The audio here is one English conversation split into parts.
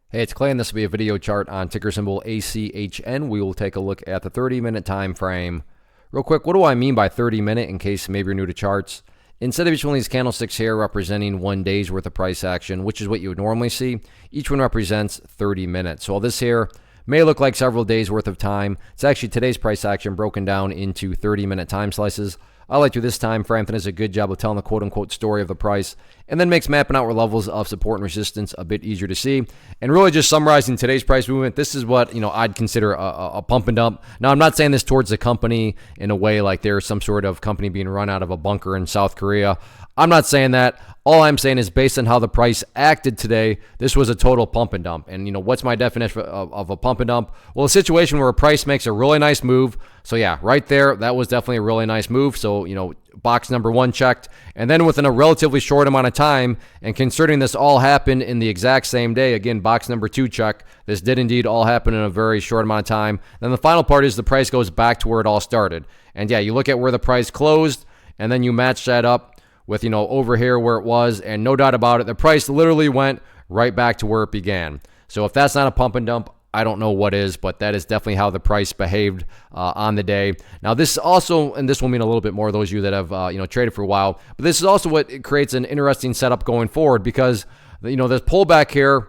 Hey, it's Clay, and this will be a video chart on ticker symbol ACHN. We will take a look at the 30-minute time frame. Real quick, what do I mean by 30-minute in case maybe you're new to charts? Instead of each one of these candlesticks here representing 1 day's worth of price action, which is what you would normally see, each one represents 30 minutes. So all this here may look like several days worth of time. It's actually today's price action broken down into 30-minute time slices. I like to this time frame. That does a good job of telling the quote-unquote story of the price, and then makes mapping out where levels of support and resistance a bit easier to see. And really just summarizing today's price movement, this is what I'd consider a pump and dump. Now, I'm not saying this towards the company in a way like there's some sort of company being run out of a bunker in South Korea. I'm not saying that. All I'm saying is based on how the price acted today, this was a total pump and dump. And, what's my definition of a pump and dump? Well, a situation where a price makes a really nice move. So, yeah, right there, that was definitely a really nice move. So, box number one checked. And then within a relatively short amount of time, and considering this all happened in the exact same day, again, box number two check. This did indeed all happen in a very short amount of time. Then the final part is the price goes back to where it all started. And, yeah, you look at where the price closed, and then you match that up with, over here where it was, and no doubt about it, the price literally went right back to where it began. So if that's not a pump and dump, I don't know what is, but that is definitely how the price behaved on the day. Now, this also, and this will mean a little bit more those of you that have, traded for a while, but this is also what creates an interesting setup going forward because, this pullback here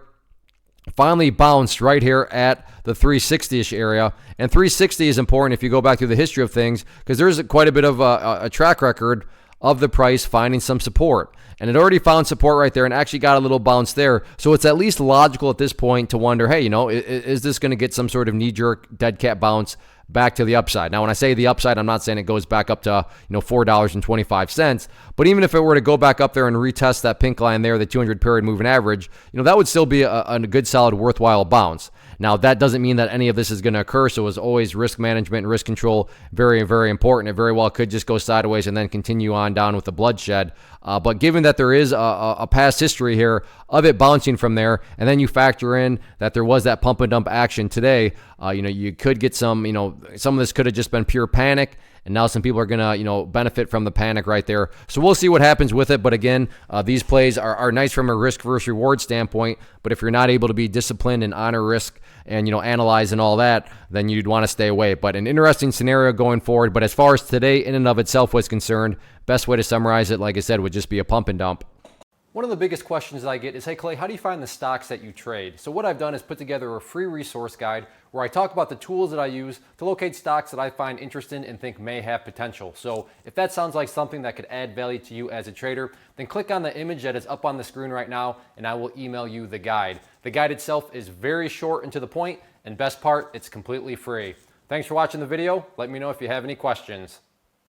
finally bounced right here at the 360-ish area. And 360 is important if you go back through the history of things because there's quite a bit of a track record of the price finding some support. And it already found support right there and actually got a little bounce there. So it's at least logical at this point to wonder, hey, is this going to get some sort of knee-jerk dead cat bounce back to the upside? Now, when I say the upside, I'm not saying it goes back up to $4.25. But even if it were to go back up there and retest that pink line there, the 200 period moving average, that would still be a good, solid, worthwhile bounce. Now, that doesn't mean that any of this is going to occur. So as always, risk management and risk control, very, very important. It very well could just go sideways and then continue on down with the bloodshed. But given that there is a past history here of it bouncing from there, and then you factor in that there was that pump and dump action today, you could get some of this could have just been pure panic. And now some people are going to, benefit from the panic right there. So we'll see what happens with it. But again, these plays are nice from a risk versus reward standpoint. But if you're not able to be disciplined and honor risk and, analyze and all that, then you'd want to stay away. But an interesting scenario going forward. But as far as today in and of itself was concerned, best way to summarize it, like I said, would just be a pump and dump. One of the biggest questions that I get is, hey Clay, how do you find the stocks that you trade? So what I've done is put together a free resource guide where I talk about the tools that I use to locate stocks that I find interesting and think may have potential. So if that sounds like something that could add value to you as a trader, then click on the image that is up on the screen right now and I will email you the guide. The guide itself is very short and to the point, and best part, it's completely free. Thanks for watching the video. Let me know if you have any questions.